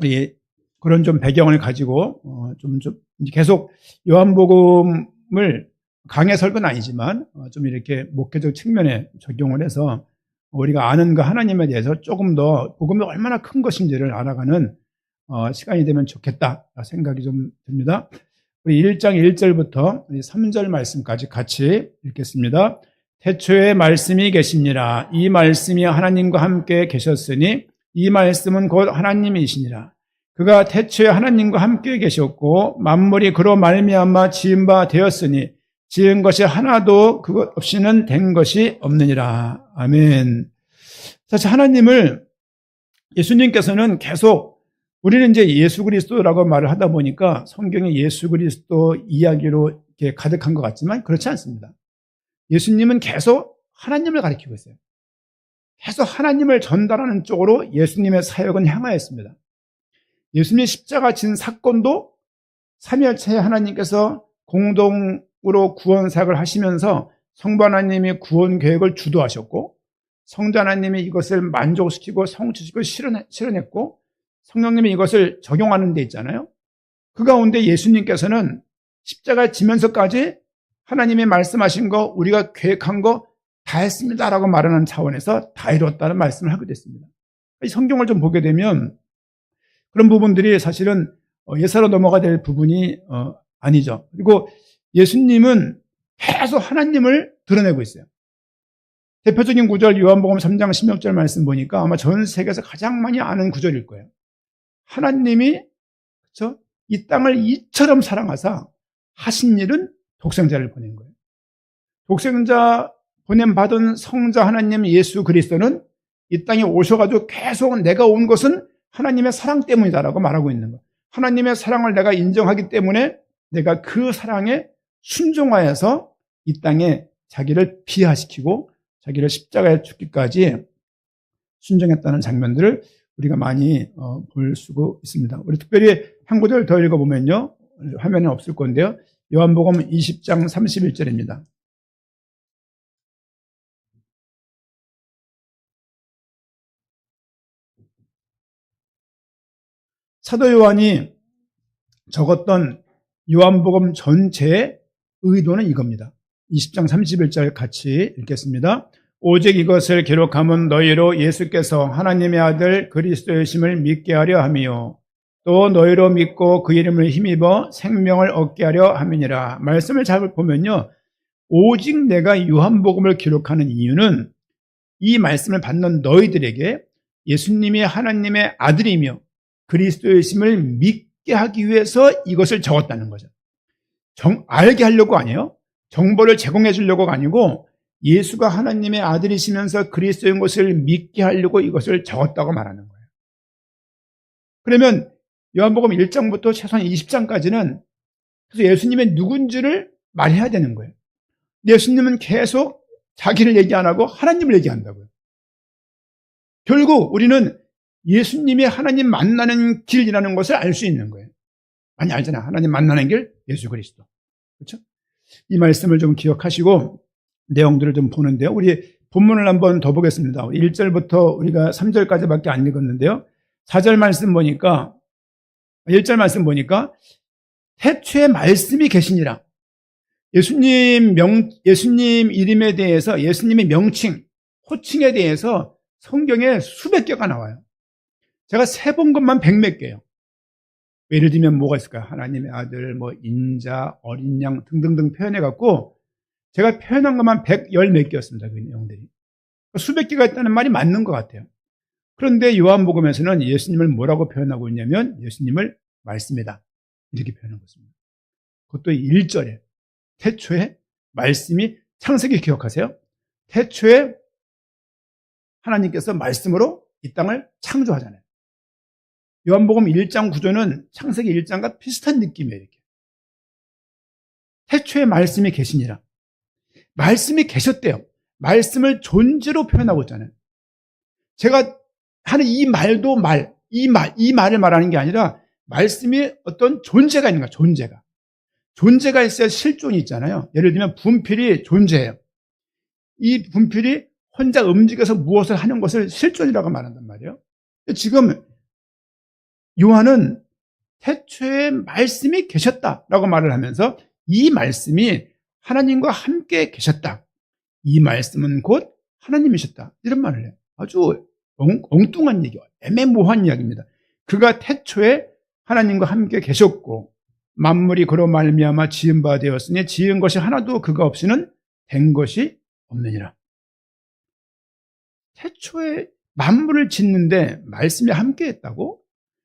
우리 그런 좀 배경을 가지고 좀 계속 요한복음을 강해설 건 아니지만 좀 이렇게 목회적 측면에 적용을 해서 우리가 아는 그 하나님에 대해서 조금 더 복음이 얼마나 큰 것인지를 알아가는 시간이 되면 좋겠다 생각이 좀 듭니다. 우리 1장 1절부터 3절 말씀까지 같이 읽겠습니다. 태초에 말씀이 계시니라. 이 말씀이 하나님과 함께 계셨으니 이 말씀은 곧 하나님이시니라. 그가 태초에 하나님과 함께 계셨고 만물이 그로 말미암아 지은 바 되었으니 지은 것이 하나도 그것 없이는 된 것이 없느니라. 아멘. 사실 하나님을 예수님께서는 계속 우리는 이제 예수 그리스도라고 말을 하다 보니까 성경에 예수 그리스도 이야기로 이렇게 가득한 것 같지만 그렇지 않습니다. 예수님은 계속 하나님을 가리키고 있어요. 계속 하나님을 전달하는 쪽으로 예수님의 사역은 향하였습니다. 예수님이 십자가 진 사건도 삼위일체 하나님께서 공동으로 구원 사역을 하시면서 성부 하나님이 구원 계획을 주도하셨고 성자 하나님이 이것을 만족시키고 성취시키고 실현했고 성령님이 이것을 적용하는 데 있잖아요. 그 가운데 예수님께서는 십자가 지면서까지 하나님이 말씀하신 거 우리가 계획한 거 다 했습니다라고 말하는 차원에서 다 이뤘다는 말씀을 하게 됐습니다. 이 성경을 좀 보게 되면 그런 부분들이 사실은 예사로 넘어가야 될 부분이 아니죠. 그리고 예수님은 계속 하나님을 드러내고 있어요. 대표적인 구절 요한복음 3장 16절 말씀 보니까 아마 전 세계에서 가장 많이 아는 구절일 거예요. 하나님이 그렇죠? 이 땅을 이처럼 사랑하사 하신 일은 독생자를 보낸 거예요. 독생자 보냄받은 성자 하나님 예수 그리스도는 이 땅에 오셔가지고 계속 내가 온 것은 하나님의 사랑 때문이다라고 말하고 있는 거예요. 하나님의 사랑을 내가 인정하기 때문에 내가 그 사랑에 순종하여서 이 땅에 자기를 비하시키고 자기를 십자가에 죽기까지 순종했다는 장면들을 우리가 많이 볼 수가 있습니다. 우리 특별히 한 구절 더 읽어보면요. 화면에 없을 건데요. 요한복음 20장 31절입니다. 사도 요한이 적었던 요한복음 전체의 의도는 이겁니다. 20장 31절 같이 읽겠습니다. 오직 이것을 기록함은 너희로 예수께서 하나님의 아들 그리스도이심을 믿게 하려 함이요 또 너희로 믿고 그 이름을 힘입어 생명을 얻게 하려 함이니라. 말씀을 잘 보면요. 오직 내가 요한복음을 기록하는 이유는 이 말씀을 받는 너희들에게 예수님이 하나님의 아들이며 그리스도이심을 믿게 하기 위해서 이것을 적었다는 거죠. 알게 하려고 아니에요. 정보를 제공해 주려고가 아니고 예수가 하나님의 아들이시면서 그리스도인 것을 믿게 하려고 이것을 적었다고 말하는 거예요. 그러면 요한복음 1장부터 최소한 20장까지는 그래서 예수님의 누군지를 말해야 되는 거예요. 예수님은 계속 자기를 얘기 안 하고 하나님을 얘기한다고요. 결국 우리는 예수님이 하나님 만나는 길이라는 것을 알 수 있는 거예요. 많이 알잖아요. 하나님 만나는 길, 예수 그리스도. 그렇죠? 이 말씀을 좀 기억하시고 내용들을 좀 보는데요. 우리 본문을 한번 더 보겠습니다. 1절부터 우리가 3절까지밖에 안 읽었는데요. 4절 말씀 보니까 1절 말씀 보니까 태초에 말씀이 계시니라. 예수님 이름에 대해서 예수님의 명칭, 호칭에 대해서 성경에 수백 개가 나와요. 제가 세본 것만 100몇 개예요. 예를 들면 뭐가 있을까요? 하나님의 아들, 인자, 어린 양 등등등 표현해갖고 제가 표현한 것만 110 몇 개였습니다. 그 내용들이. 수백 개가 있다는 말이 맞는 것 같아요. 그런데 요한복음에서는 예수님을 뭐라고 표현하고 있냐면 예수님을 말씀이다. 이렇게 표현하고 있습니다. 그것도 1절에 태초에 말씀이 창세기 기억하세요? 태초에 하나님께서 말씀으로 이 땅을 창조하잖아요. 요한복음 1장 구조는 창세기 1장과 비슷한 느낌이에요. 이렇게. 태초에 말씀이 계시니라. 말씀이 계셨대요. 말씀을 존재로 표현하고 있잖아요. 제가 하는 이 말도 이 말을 말하는 게 아니라 말씀이 어떤 존재가 있는 거야. 존재가 있어야 실존이 있잖아요. 예를 들면 분필이 존재해요. 이 분필이 혼자 움직여서 무엇을 하는 것을 실존이라고 말한단 말이에요. 지금 요한은 태초에 말씀이 계셨다라고 말을 하면서 이 말씀이 하나님과 함께 계셨다. 이 말씀은 곧 하나님이셨다. 이런 말을 해요. 아주 엉뚱한 얘기, 애매모호한 이야기입니다. 그가 태초에 하나님과 함께 계셨고 만물이 그로 말미암아 지은 바 되었으니 지은 것이 하나도 그가 없이는 된 것이 없느니라. 태초에 만물을 짓는데 말씀이 함께 했다고?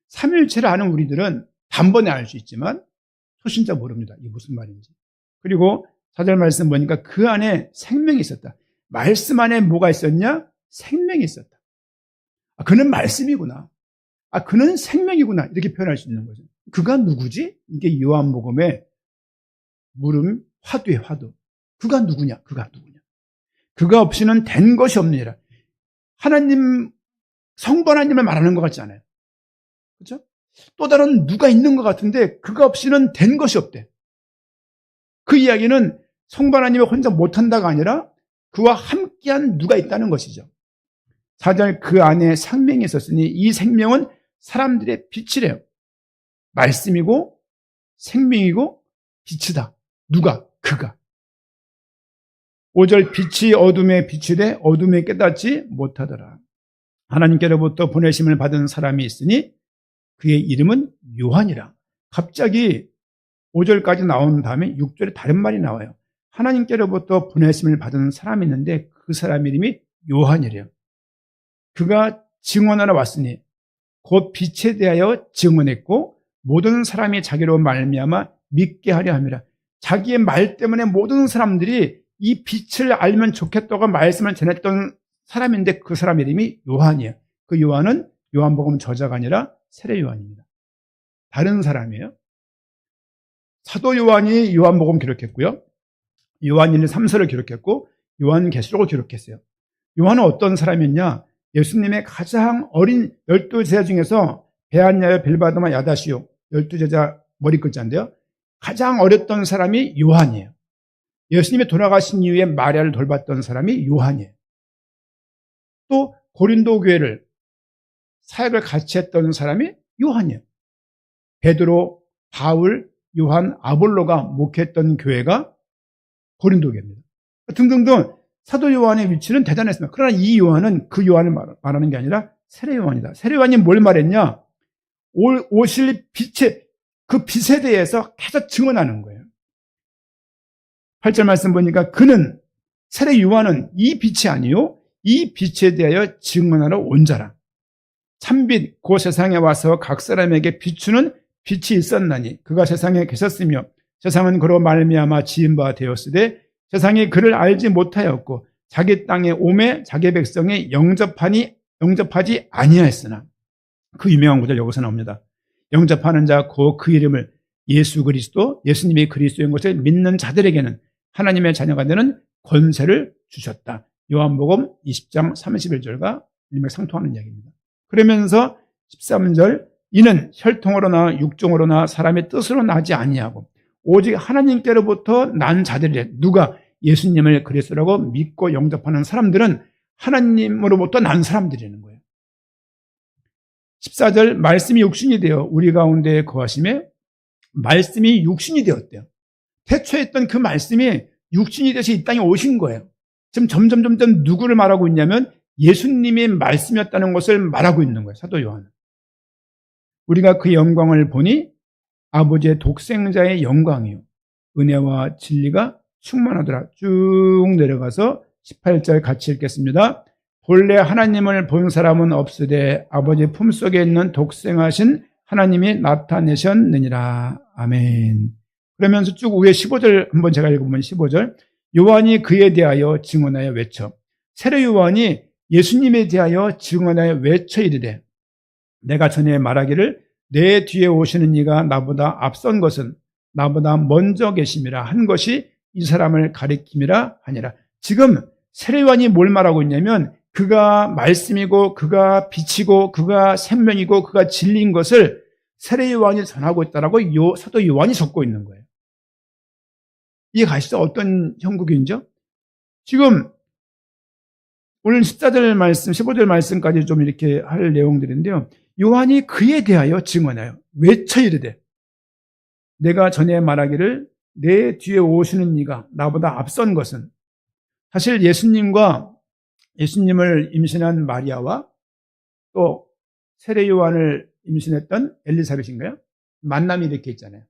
삼위일체를 아는 우리들은 단번에 알 수 있지만 초신자 모릅니다. 이게 무슨 말인지. 그리고 4절 말씀 보니까 그 안에 생명이 있었다. 말씀 안에 뭐가 있었냐? 생명이 있었다. 아, 그는 말씀이구나. 아, 그는 생명이구나. 이렇게 표현할 수 있는 거죠. 그가 누구지? 이게 요한복음의 물음, 화두의 화두. 그가 누구냐? 그가 누구냐? 그가 없이는 된 것이 없느니라. 하나님, 성부 하나님을 말하는 것 같지 않아요? 그렇죠? 또 다른 누가 있는 것 같은데 그가 없이는 된 것이 없대. 그 이야기는 성부 하나님이 혼자 못한다가 아니라 그와 함께한 누가 있다는 것이죠. 4절 그 안에 생명이 있었으니 이 생명은 사람들의 빛이래요. 말씀이고 생명이고 빛이다. 누가? 그가. 5절 빛이 어둠에 비추되 어둠에 깨닫지 못하더라. 하나님께로부터 보내심을 받은 사람이 있으니 그의 이름은 요한이라. 갑자기 5절까지 나온 다음에 6절에 다른 말이 나와요. 하나님께로부터 보내심을 받은 사람이 있는데 그 사람 이름이 요한이래요. 그가 증언하러 왔으니 곧 빛에 대하여 증언했고 모든 사람이 자기로 말미암아 믿게 하려 함이라. 자기의 말 때문에 모든 사람들이 이 빛을 알면 좋겠다고 말씀을 전했던 사람인데 그 사람 이름이 요한이에요. 그 요한은 요한복음 저자가 아니라 세례 요한입니다. 다른 사람이에요. 사도 요한이 요한복음 기록했고요. 요한 1, 3서를 기록했고 요한계시록을 기록했어요. 요한은 어떤 사람이었냐? 예수님의 가장 어린 12제자 중에서 베아냐여 빌바도마 야다시오 12제자 머리 글자인데요. 가장 어렸던 사람이 요한이에요. 예수님이 돌아가신 이후에 마리아를 돌봤던 사람이 요한이에요. 또 고린도 교회를 사역을 같이 했던 사람이 요한이에요. 베드로, 바울, 요한, 아볼로가 목회했던 교회가 고린도 교회입니다. 등등등 사도 요한의 위치는 대단했습니다. 그러나 이 요한은 그 요한을 말하는 게 아니라 세례 요한이다. 세례 요한이 뭘 말했냐? 오실 빛의 그 빛에 대해서 계속 증언하는 거예요. 8절 말씀 보니까 그는 세례 요한은 이 빛이 아니요 이 빛에 대하여 증언하러 온 자라. 참빛 그 세상에 와서 각 사람에게 비추는 빛이 있었나니 그가 세상에 계셨으며 세상은 그로 말미암아 지은 바 되었으되 세상이 그를 알지 못하였고 자기 땅에 오매 자기 백성이 영접하지 아니하였으나. 그 유명한 구절 여기서 나옵니다. 영접하는 자 곧 그 이름을 예수 그리스도 예수님이 그리스도인 것을 믿는 자들에게는 하나님의 자녀가 되는 권세를 주셨다. 요한복음 20장 31절과 일맥상통하는 이야기입니다. 그러면서 13절 이는 혈통으로나 육종으로나 사람의 뜻으로 나지 아니하고 오직 하나님께로부터 난 자들이래. 누가? 예수님을 그리스도라고 믿고 영접하는 사람들은 하나님으로부터 난 사람들이라는 거예요. 14절 말씀이 육신이 되어 우리 가운데 거하심에 말씀이 육신이 되었대요. 태초에 있던 그 말씀이 육신이 되어서 이 땅에 오신 거예요. 지금 점점 누구를 말하고 있냐면 예수님이 말씀이었다는 것을 말하고 있는 거예요. 사도 요한은. 우리가 그 영광을 보니 아버지의 독생자의 영광이요 은혜와 진리가 충만하더라. 쭉 내려가서 18절 같이 읽겠습니다. 본래 하나님을 본 사람은 없으되 아버지 품속에 있는 독생하신 하나님이 나타내셨느니라. 아멘. 그러면서 쭉 위에 15절 한번 제가 읽어보면 15절 요한이 그에 대하여 증언하여 외쳐. 세례 요한이 예수님에 대하여 증언하여 외쳐 이르되 내가 전에 말하기를 내 뒤에 오시는 이가 나보다 앞선 것은 나보다 먼저 계심이라 한 것이 이 사람을 가리킴이라 하니라. 지금 세례 요한이 뭘 말하고 있냐면 그가 말씀이고 그가 빛이고 그가 생명이고 그가 진리인 것을 세례 요한이 전하고 있다라고 사도 요한이 적고 있는 거예요. 이해 가시죠? 어떤 형국인죠? 지금 오늘 14절 말씀, 15절 말씀까지 좀 이렇게 할 내용들인데요. 요한이 그에 대하여 증언하여 외쳐 이르되 내가 전에 말하기를 내 뒤에 오시는 이가 나보다 앞선 것은, 사실 예수님을 임신한 마리아와 또 세례 요한을 임신했던 엘리사벳인가요? 만남이 이렇게 있잖아요.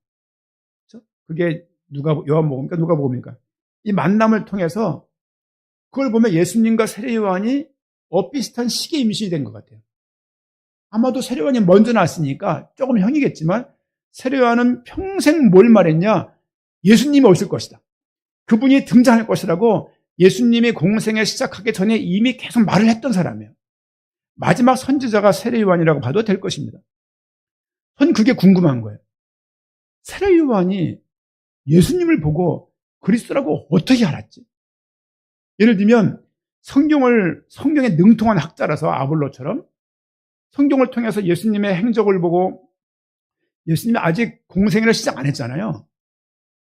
그렇죠? 그게 누가복음입니까? 이 만남을 통해서 그걸 보면 예수님과 세례 요한이 엇비슷한 시기에 임신이 된 것 같아요. 아마도 세례 요한이 먼저 났으니까 조금 형이겠지만 세례 요한은 평생 뭘 말했냐? 예수님이 오실 것이다. 그분이 등장할 것이라고 예수님이 공생을 시작하기 전에 이미 계속 말을 했던 사람이에요. 마지막 선지자가 세례 요한이라고 봐도 될 것입니다. 전 그게 궁금한 거예요. 세례 요한이 예수님을 보고 그리스도라고 어떻게 알았지? 예를 들면 성경에 능통한 학자라서 아볼로처럼 성경을 통해서 예수님의 행적을 보고, 예수님이 아직 공생애를 시작 안 했잖아요.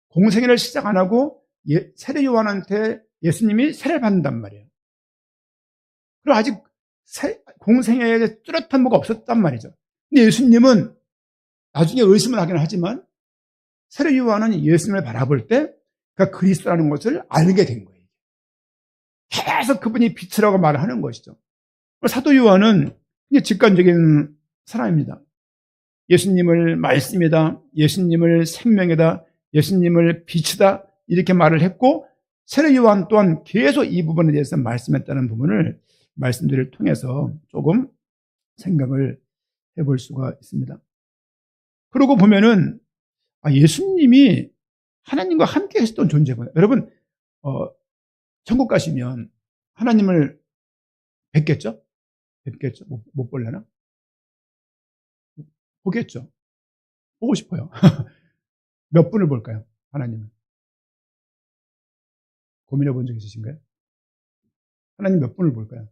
공생애를 시작 안 하고 세례 요한한테 예수님이 세례를 받는단 말이에요. 그리고 아직 공생애에 뚜렷한 뭐가 없었단 말이죠. 근데 예수님은 나중에 의심을 하긴 하지만 세례 요한은 예수님을 바라볼 때 그가 그리스도라는 것을 알게 된 거예요. 계속 그분이 빛이라고 말을 하는 것이죠. 사도 요한은 직관적인 사람입니다. 예수님을 말씀이다, 예수님을 생명이다, 예수님을 빛이다 이렇게 말을 했고, 세례 요한 또한 계속 이 부분에 대해서 말씀했다는 부분을 말씀들을 통해서 조금 생각을 해볼 수가 있습니다. 그러고 보면은 예수님이 하나님과 함께 했던 존재구나. 여러분 천국 가시면 하나님을 뵙겠죠? 못 볼려나? 보겠죠? 보고 싶어요. 몇 분을 볼까요? 하나님은 고민해 본 적 있으신가요? 하나님 몇 분을 볼까요?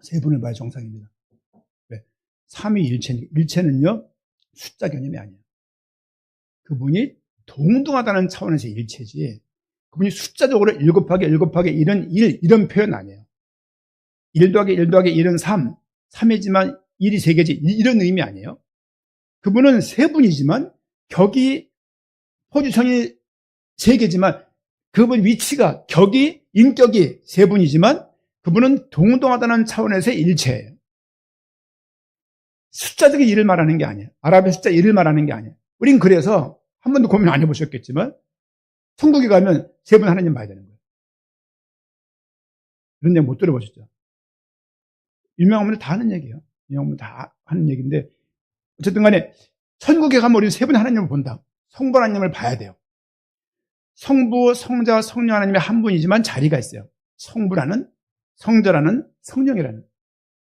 3분을 봐야 정상입니다. 왜? 삼위일체. 일체는요 숫자 개념이 아니에요. 그분이 동등하다는 차원에서의 일체지, 그분이 숫자적으로 1 곱하기 1 곱하기 1은 1 이런 표현 아니에요. 1 더하기 1 더하기 1은 3, 3이지만 1이 3개지 이런 의미 아니에요. 그분은 3분이지만 격이 포지션이 3개지만 그분 위치가 격이 인격이 3분이지만 그분은 동등하다는 차원에서의 일체예요. 숫자적인 일을 말하는 게 아니에요. 아랍의 숫자 1을 말하는 게 아니에요. 우린 그래서 한 번도 고민 안 해보셨겠지만 천국에 가면 3분 하나님 봐야 되는 거예요. 이런 얘기 못 들어보셨죠? 유명한 분들 다 하는 얘기예요. 유명한 분들 다 하는 얘기인데, 어쨌든 간에 천국에 가면 우리는 3분 하나님을 본다. 성부 하나님을 봐야 돼요. 성부, 성자, 성령 하나님이 한 분이지만 자리가 있어요. 성부라는, 성자라는, 성령이라는.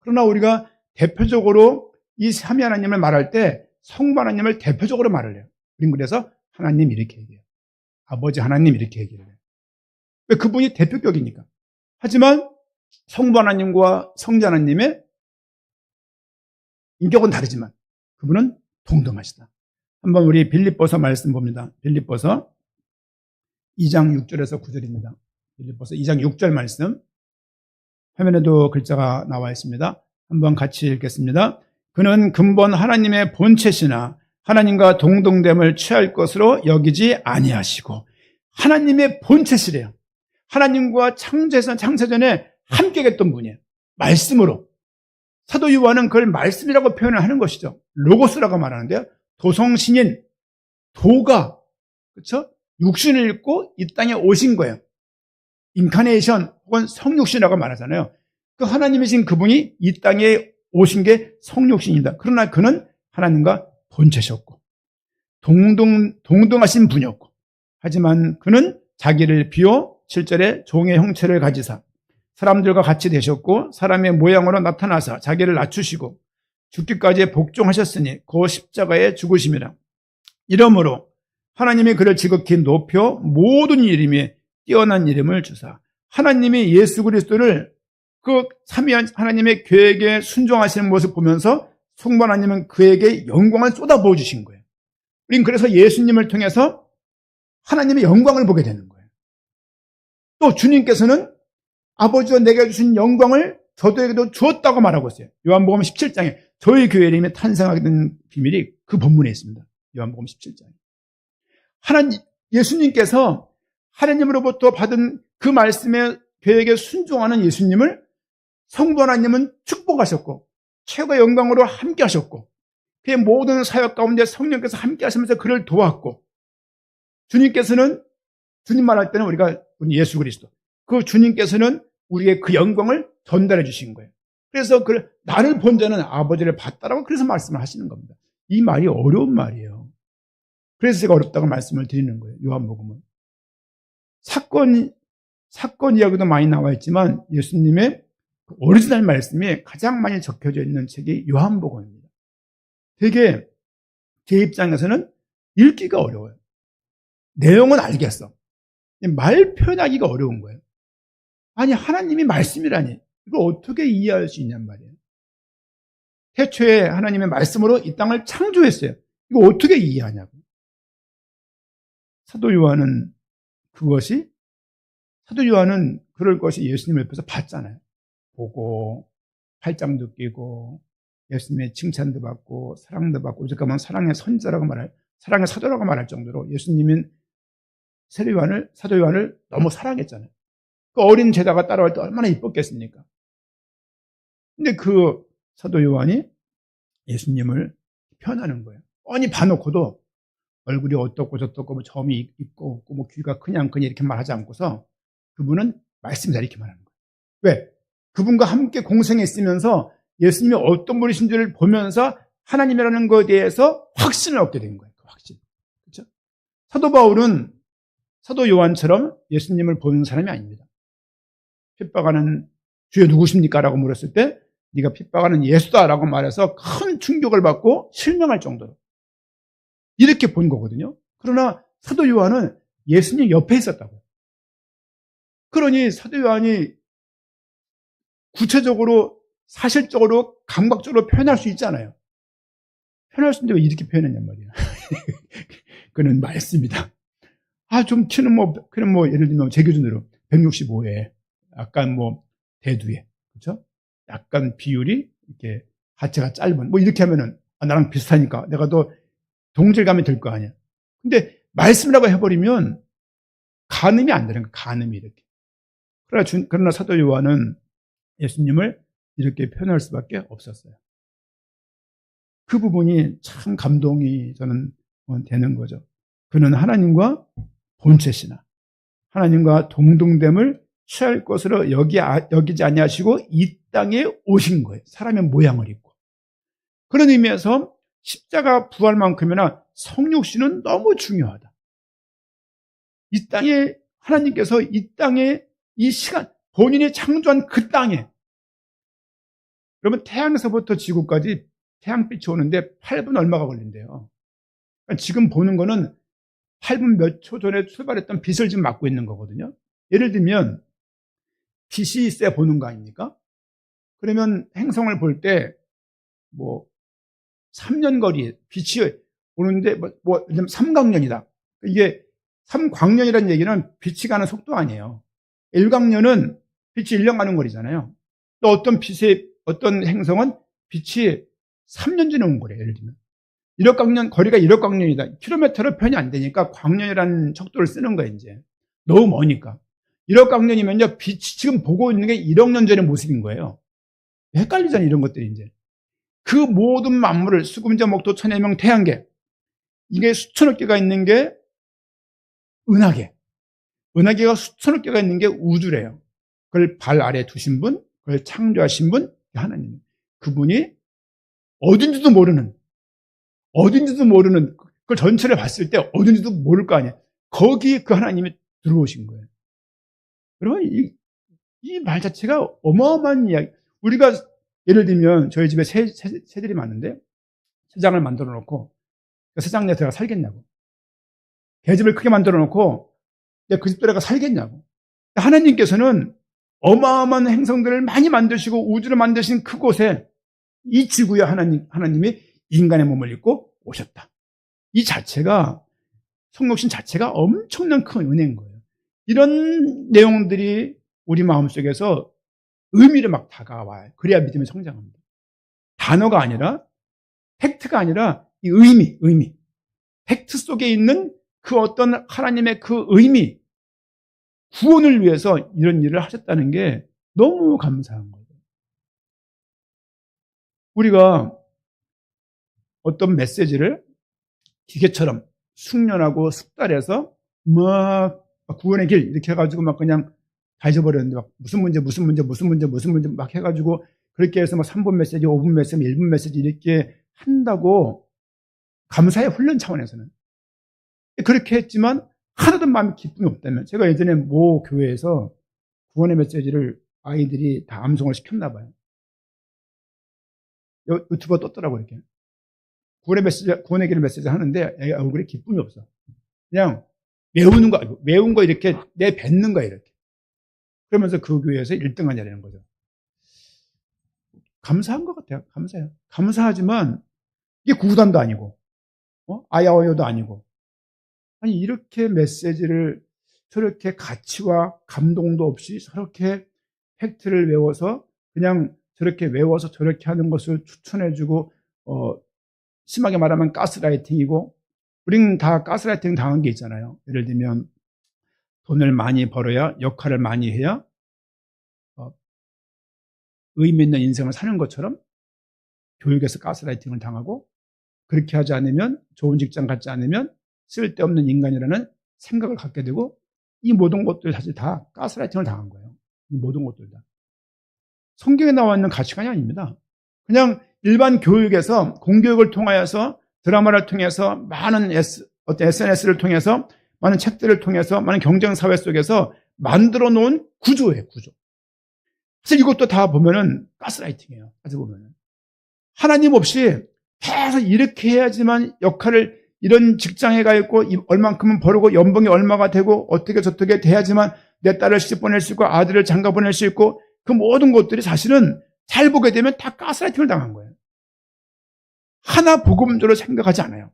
그러나 우리가 대표적으로 이 삼위 하나님을 말할 때 성부 하나님을 대표적으로 말을 해요. 우린 그래서 하나님 이렇게 얘기해요. 아버지 하나님 이렇게 얘기를 해요. 왜? 그분이 대표격이니까. 하지만 성부 하나님과 성자 하나님의 인격은 다르지만 그분은 동등하시다. 한번 우리 빌립보서 말씀 봅니다. 빌립보서 2장 6절에서 9절입니다. 빌립보서 2장 6절 말씀. 화면에도 글자가 나와 있습니다. 한번 같이 읽겠습니다. 그는 근본 하나님의 본체시나 하나님과 동등됨을 취할 것으로 여기지 아니하시고, 하나님의 본체시래요. 하나님과 창세전에 함께 했던 분이에요. 말씀으로. 사도 요한은 그걸 말씀이라고 표현을 하는 것이죠. 로고스라고 말하는데요. 도성신인, 도가, 그렇죠? 육신을 입고 이 땅에 오신 거예요. 인카네이션 혹은 성육신이라고 말하잖아요. 그 하나님이신 그분이 이 땅에 오신 게 성육신입니다. 그러나 그는 하나님과 본체셨고 동등하신 분이었고, 하지만 그는 자기를 비워 7절에 종의 형체를 가지사 사람들과 같이 되셨고 사람의 모양으로 나타나사 자기를 낮추시고 죽기까지 복종하셨으니 그 십자가에 죽으심이라. 이러므로 하나님이 그를 지극히 높여 모든 이름에 뛰어난 이름을 주사, 하나님이 예수 그리스도를 그 삼위한 하나님의 계획에 순종하시는 모습을 보면서 성부 하나님은 그에게 영광을 쏟아부어 주신 거예요. 우린 그래서 예수님을 통해서 하나님의 영광을 보게 되는 거예요. 또 주님께서는 아버지와 내게 주신 영광을 저들에게도 주었다고 말하고 있어요. 요한복음 17장에 저희 교회 이름이 탄생하게 된 비밀이 그 본문에 있습니다. 요한복음 17장에. 예수님께서 하나님으로부터 받은 그 말씀에 계획에 순종하는 예수님을 성부 하나님은 축복하셨고 최고의 영광으로 함께 하셨고 그의 모든 사역 가운데 성령께서 함께 하시면서 그를 도왔고 주님께서는 주님 말할 때는 우리 예수 그리스도 그 주님께서는 우리의 그 영광을 전달해 주신 거예요. 그래서 나를 본 자는 아버지를 봤다라고 그래서 말씀을 하시는 겁니다. 이 말이 어려운 말이에요. 그래서 제가 어렵다고 말씀을 드리는 거예요. 요한복음은. 사건 이야기도 많이 나와 있지만 예수님의 오리지널 말씀이 가장 많이 적혀져 있는 책이 요한복음입니다. 되게 제 입장에서는 읽기가 어려워요. 내용은 알겠어. 말 표현하기가 어려운 거예요. 아니 하나님이 말씀이라니 이걸 어떻게 이해할 수 있냔 말이에요. 태초에 하나님의 말씀으로 이 땅을 창조했어요. 이거 어떻게 이해하냐고. 사도 요한은 그럴 것이 예수님 옆에서 봤잖아요. 보고 팔짱도 끼고 예수님의 칭찬도 받고 사랑도 받고 오직 가면 사랑의 선자라고 사랑의 사도라고 말할 정도로 예수님은 사도 요한을 너무 사랑했잖아요. 그 어린 제자가 따라올 때 얼마나 이뻤겠습니까? 근데 그 사도 요한이 예수님을 편하는 거예요. 뻔히 봐놓고도 얼굴이 어떻고 저떻고 뭐 점이 있고 없고 뭐 귀가 그냥 이렇게 말하지 않고서 그분은 말씀이다 이렇게 말하는 거예요. 왜? 그분과 함께 공생했으면서 예수님이 어떤 분이신지를 보면서 하나님이라는 것에 대해서 확신을 얻게 된 거예요. 그 확신. 그렇죠? 사도 요한처럼 예수님을 보는 사람이 아닙니다. 핍박하는 주여 누구십니까? 라고 물었을 때 네가 핍박하는 예수다 라고 말해서 큰 충격을 받고 실명할 정도로 이렇게 본 거거든요. 그러나 사도 요한은 예수님 옆에 있었다고요. 그러니 사도 요한이 구체적으로 사실적으로 감각적으로 표현할 수 있잖아요. 표현할 수 있는데 왜 이렇게 표현했냔 말이에요. 그는 말씀이다. 좀 키는 그럼 예를 들면 제 기준으로 165에 약간 대두에 그렇죠? 약간 비율이 이렇게 하체가 짧은 이렇게 하면은 나랑 비슷하니까 내가 더 동질감이 들 거 아니야. 근데 말씀이라고 해버리면 가늠이 안 되는 거야. 가늠이 이렇게. 그러나 사도 요한은 예수님을 이렇게 표현할 수밖에 없었어요. 그 부분이 참 감동이 저는 되는 거죠. 그는 하나님과 본체시나 하나님과 동등됨을 취할 것으로 여기지 아니하시고 이 땅에 오신 거예요. 사람의 모양을 입고. 그런 의미에서 십자가 부활만큼이나 성육신은 너무 중요하다. 이 땅에 하나님께서 이 땅에 이 시간 본인이 창조한 그 땅에 여러분 태양에서부터 지구까지 태양빛이 오는데 8분 얼마가 걸린대요. 그러니까 지금 보는 거는 8분 몇 초 전에 출발했던 빛을 지금 맞고 있는 거거든요. 예를 들면 빛이 있어야 보는 거 아닙니까? 그러면 행성을 볼 때 3년 거리에 빛이 오는데 삼광년이다. 이게 삼광년이라는 얘기는 빛이 가는 속도 아니에요. 일광년은 빛이 1년 가는 거리잖아요. 또 어떤 행성은 빛이 3년 전에 온 거래요. 예를 들면 일억광년 거리가 1억광년이다. 킬로미터로 표현이 안 되니까 광년이라는 척도를 쓰는 거예요. 이제 너무 머니까 1억광년이면요 빛이 지금 보고 있는 게 1억 년 전의 모습인 거예요. 헷갈리잖아요. 이런 것들이 이제 그 모든 만물을 수금자 목토 천해명 태양계 이게 수천억 개가 있는 게 은하계가 수천억 개가 있는 게 우주래요. 그걸 발 아래 두신 분, 그걸 창조하신 분 하나님. 그분이 어딘지도 모르는 그걸 전체를 봤을 때 어딘지도 모를 거 아니에요. 거기에 그 하나님이 들어오신 거예요. 여러분 이 말 자체가 어마어마한 이야기. 우리가 예를 들면 저희 집에 새들이 많은데 새장을 만들어 놓고 그 새장 내에 들어가 살겠냐고. 개집을 크게 만들어 놓고 그 집 들어가 살겠냐고. 하나님께서는 어마어마한 행성들을 많이 만드시고 우주를 만드신 그곳에 이 지구에 하나님이 인간의 몸을 입고 오셨다. 이 자체가 성육신 자체가 엄청난 큰 은혜인 거예요. 이런 내용들이 우리 마음속에서 의미를 막 다가와요. 그래야 믿음이 성장합니다. 단어가 아니라, 팩트가 아니라 이 의미. 팩트 속에 있는 그 어떤 하나님의 그 의미, 구원을 위해서 이런 일을 하셨다는 게 너무 감사한 거예요. 우리가 어떤 메시지를 기계처럼 숙련하고 숙달해서 막 구원의 길 이렇게 해가지고 막 그냥 다 잊어버렸는데 막 무슨 문제 막 해가지고 그렇게 해서 막 3분 메시지, 5분 메시지, 1분 메시지 이렇게 한다고 감사의 훈련 차원에서는 그렇게 했지만 하나도 마음에 기쁨이 없다면 제가 예전에 모 교회에서 구원의 메시지를 아이들이 다 암송을 시켰나 봐요. 유튜버 떴더라고요. 이렇게 구원의 길 메시지 하는데 애 얼굴에 기쁨이 없어. 그냥 외운 거 이렇게 내뱉는 거야 이렇게. 그러면서 그 교회에서 1등 하냐는 거죠. 감사한 것 같아요. 감사해요. 감사하지만 이게 구구단도 아니고 아야어요도 아니고 아니 이렇게 메시지를 저렇게 가치와 감동도 없이 저렇게 팩트를 외워서 그냥 저렇게 외워서 저렇게 하는 것을 추천해주고 심하게 말하면 가스라이팅이고 우리는 다 가스라이팅 당한 게 있잖아요. 예를 들면 돈을 많이 벌어야 역할을 많이 해야 의미 있는 인생을 사는 것처럼 교육에서 가스라이팅을 당하고 그렇게 하지 않으면 좋은 직장 갖지 않으면 쓸데없는 인간이라는 생각을 갖게 되고 이 모든 것들 사실 다 가스라이팅을 당한 거예요. 이 모든 것들 다. 성경에 나와 있는 가치관이 아닙니다. 그냥 일반 교육에서 공교육을 통하여서 드라마를 통해서 많은 어떤 SNS를 통해서 많은 책들을 통해서 많은 경쟁사회 속에서 만들어 놓은 구조예요. 구조. 사실 이것도 다 보면은 가스라이팅이에요. 사실 보면은. 하나님 없이 계속 이렇게 해야지만 역할을 이런 직장에 가 있고 얼만큼은 벌고 연봉이 얼마가 되고 어떻게 저떻게 돼야지만 내 딸을 시집 보낼 수 있고 아들을 장가 보낼 수 있고 그 모든 것들이 사실은 잘 보게 되면 다 가스라이팅을 당한 거예요. 하나 복음적으로 생각하지 않아요.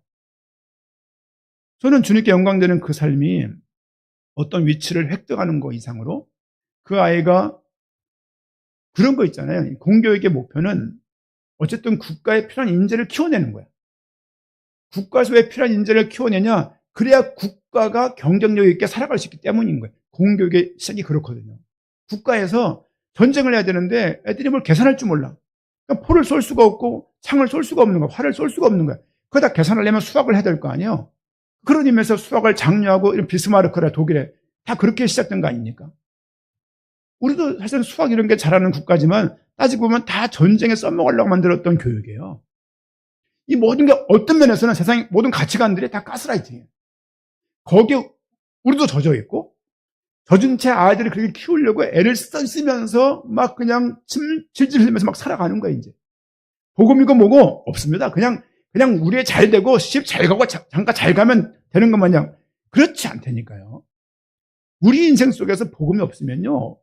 저는 주님께 영광되는 그 삶이 어떤 위치를 획득하는 것 이상으로 그 아이가 그런 거 있잖아요. 공교육의 목표는 어쨌든 국가에 필요한 인재를 키워내는 거야. 국가에서 왜 필요한 인재를 키워내냐? 그래야 국가가 경쟁력 있게 살아갈 수 있기 때문인 거예요. 공교육의 시작이 그렇거든요. 국가에서 전쟁을 해야 되는데 애들이 뭘 계산할 줄 몰라. 그러니까 포를 쏠 수가 없고 창을 쏠 수가 없는 거야. 활을 쏠 수가 없는 거야. 그거 다 계산하려면 수학을 해야 될 거 아니에요. 그런 의미에서 수학을 장려하고 이런 비스마르크라 독일에 다 그렇게 시작된 거 아닙니까? 우리도 사실 수학 이런 게 잘하는 국가지만 따지고 보면 다 전쟁에 써먹으려고 만들었던 교육이에요. 이 모든 게 어떤 면에서는 세상의 모든 가치관들이 다 가스라이팅이에요. 거기에 우리도 젖어 있고 젖은 채 아이들을 그렇게 키우려고 애를 쓰면서 막 그냥 질질 흘리면서 막 살아가는 거예요. 이제 복음이고 뭐고 없습니다. 그냥 우리의 잘 되고 시집 잘 가고 장가 잘 가면 되는 것 마냥 그렇지 않다니까요. 우리 인생 속에서 복음이 없으면요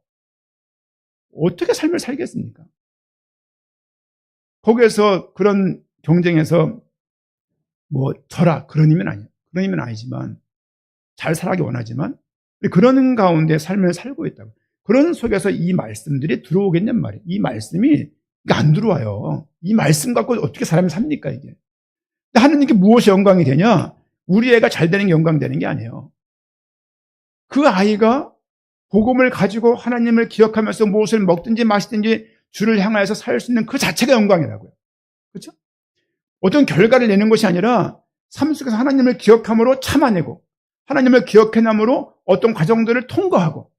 어떻게 삶을 살겠습니까? 거기에서 그런 경쟁에서 뭐 져라 그런 의미는 아니에요. 그런 의미는 아니지만 잘 살아가기 원하지만 그런 가운데 삶을 살고 있다고. 그런 속에서 이 말씀들이 들어오겠냔 말이에요. 이 말씀이 안 들어와요. 이 말씀 갖고 어떻게 사람이 삽니까 이게. 근데 하느님께 무엇이 영광이 되냐? 우리 애가 잘 되는 게 영광 되는 게 아니에요. 그 아이가 복음을 가지고 하나님을 기억하면서 무엇을 먹든지 마시든지 주를 향하여서 살 수 있는 그 자체가 영광이라고요. 그렇죠? 어떤 결과를 내는 것이 아니라 삶 속에서 하나님을 기억함으로 참아내고 하나님을 기억해남으로 어떤 과정들을 통과하고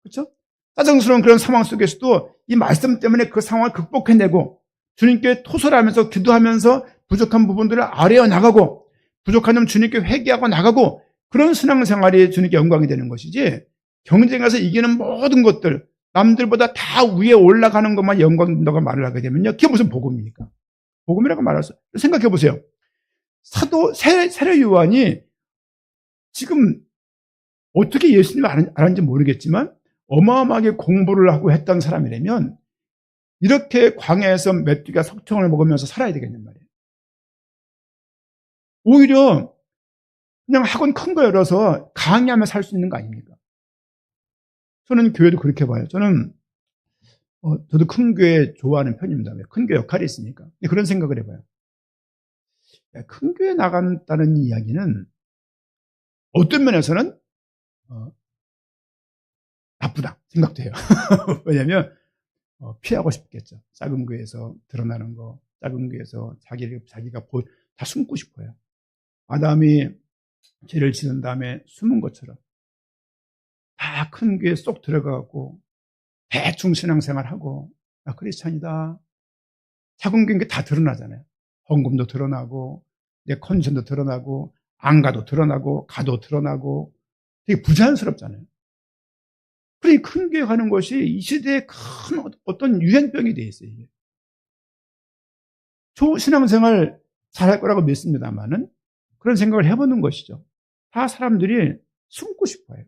그렇죠? 짜증스러운 그런 상황 속에서도 이 말씀 때문에 그 상황을 극복해내고 주님께 토설하면서 기도하면서 부족한 부분들을 아뢰어 나가고 부족한 점 주님께 회개하고 나가고 그런 신앙생활이 주님께 영광이 되는 것이지 경쟁에서 이기는 모든 것들 남들보다 다 위에 올라가는 것만 영광된다고 말을 하게 되면요 그게 무슨 복음입니까? 복음이라고 말해서 생각해 보세요. 사도 세례 요한이 지금 어떻게 예수님을 알았는지 모르겠지만 어마어마하게 공부를 하고 했던 사람이라면 이렇게 광야에서 메뚜기가 석청을 먹으면서 살아야 되겠냔 말이에요. 오히려 그냥 학원 큰 거 열어서 강의하며 살 수 있는 거 아닙니까? 저는 교회도 그렇게 봐요. 저는 저도 큰 교회 좋아하는 편입니다. 큰 교회 역할이 있으니까. 그런 생각을 해봐요. 큰 교회 나간다는 이야기는 어떤 면에서는 나쁘다 생각도 해요. 왜냐하면 피하고 싶겠죠. 작은 교회에서 드러나는 거, 작은 교회에서 자기가 다 숨고 싶어요. 아담이 죄를 지은 다음에 숨은 것처럼 다 큰 교회 쏙 들어가고 대충 신앙생활하고 나 크리스찬이다. 작은 교회인 게 다 드러나잖아요. 헌금도 드러나고 내 컨디션도 드러나고 안 가도 드러나고 가도 드러나고 되게 부자연스럽잖아요. 그러니 큰 교회 가는 것이 이 시대에 큰 어떤 유행병이 돼 있어요. 이게. 신앙생활 잘할 거라고 믿습니다만은 그런 생각을 해보는 것이죠. 다 사람들이 숨고 싶어요.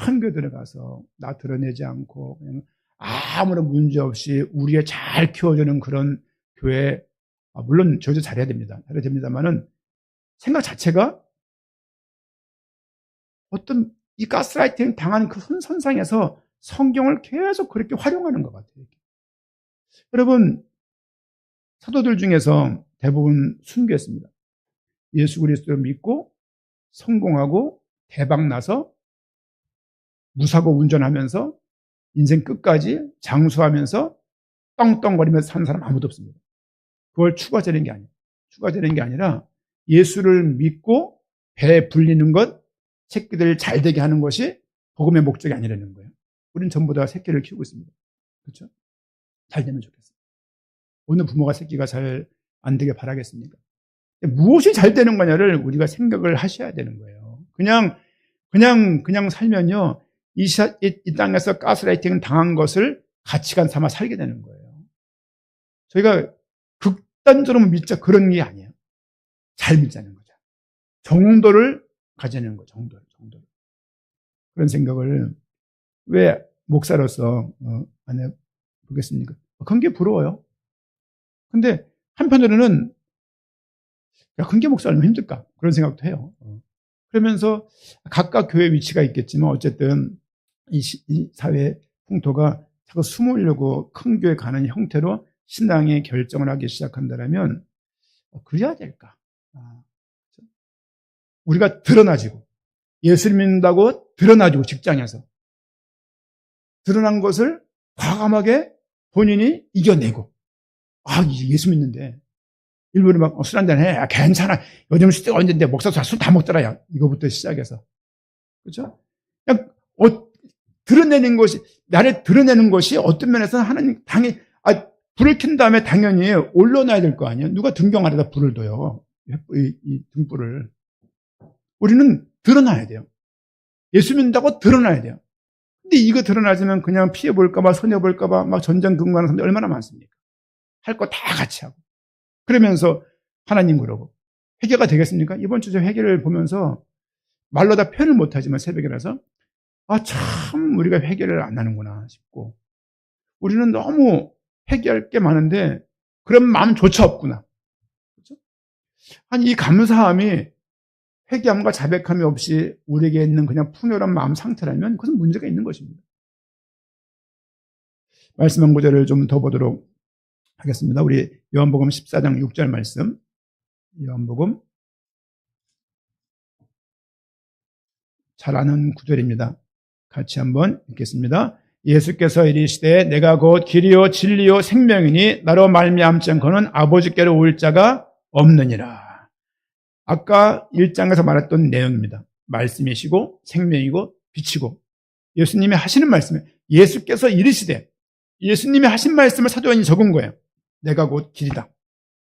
큰 교회 들어가서 나 드러내지 않고 그냥 아무런 문제 없이 우리의 잘 키워주는 그런 교회, 물론 저도 잘해야 됩니다. 잘해야 됩니다만은 생각 자체가 어떤 이 가스라이팅 당한 그 선상에서 성경을 계속 그렇게 활용하는 것 같아요. 여러분, 사도들 중에서 대부분 순교했습니다. 예수 그리스도를 믿고 성공하고 대박 나서 무사고 운전하면서 인생 끝까지 장수하면서 떵떵거리면서 사는 사람 아무도 없습니다. 그걸 추가되는 게 아니에요. 추가되는 게 아니라 예수를 믿고 배에 불리는 것, 새끼들 잘 되게 하는 것이 복음의 목적이 아니라는 거예요. 우리는 전부 다 새끼를 키우고 있습니다. 그렇죠? 잘 되면 좋겠어요. 어느 부모가 새끼가 잘 안 되게 바라겠습니까? 무엇이 잘 되는 거냐를 우리가 생각을 하셔야 되는 거예요. 그냥 살면요, 이 땅에서 가스라이팅 당한 것을 가치관 삼아 살게 되는 거예요. 저희가 극단적으로 믿자 그런 게 아니에요. 잘 믿자는 거죠. 정도를 가지는 거죠. 정도를. 그런 생각을 왜 목사로서 안 해보겠습니까? 그런 게 부러워요. 근데 한편으로는 야, 큰게 목사 얼마나 힘들까? 그런 생각도 해요. 그러면서 각각 교회 위치가 있겠지만 어쨌든 이 사회 풍토가 자꾸 숨으려고 큰 교회 가는 형태로 신앙의 결정을 하기 시작한다면 그래야 될까? 우리가 드러나지고 예수를 믿는다고 드러나지고 직장에서 드러난 것을 과감하게 본인이 이겨내고 예수 믿는데 일부러 막 술 한잔 해. 괜찮아. 요즘 시대가 언젠데 목사 술 다 먹더라. 야. 이거부터 시작해서. 그렇죠? 그냥 드러내는 것이 나를 드러내는 것이 어떤 면에서는 하나님 불을 켠 다음에 당연히 올려놔야 될 거 아니에요. 누가 등경하려다 불을 둬요. 이 등불을. 우리는 드러나야 돼요. 예수 믿는다고 드러나야 돼요. 근데 이거 드러나지면 그냥 피해 볼까봐 손해 볼까봐 막 전전 근거하는 사람들 얼마나 많습니까? 할 거 다 같이 하고. 그러면서 하나님 그러고 회개가 되겠습니까? 이번 주 저 회개를 보면서 말로 다 표현을 못하지만 새벽이라서 참 우리가 회개를 안 하는구나 싶고 우리는 너무 회개할 게 많은데 그런 마음조차 없구나. 그렇죠? 이 감사함이 회개함과 자백함이 없이 우리에게 있는 그냥 풍요로운 마음 상태라면 그것은 문제가 있는 것입니다. 말씀 한 구절을 좀 더 보도록 하겠습니다. 우리 요한복음 14장 6절 말씀. 요한복음 잘 아는 구절입니다. 같이 한번 읽겠습니다. 예수께서 이르시되 내가 곧 길이요 진리요 생명이니 나로 말미암지 않고는 아버지께로 올 자가 없느니라. 아까 1장에서 말했던 내용입니다. 말씀이시고 생명이고 빛이고 예수님이 하시는 말씀에 예수께서 이르시되 예수님이 하신 말씀을 사도연이 적은 거예요. 내가 곧 길이다.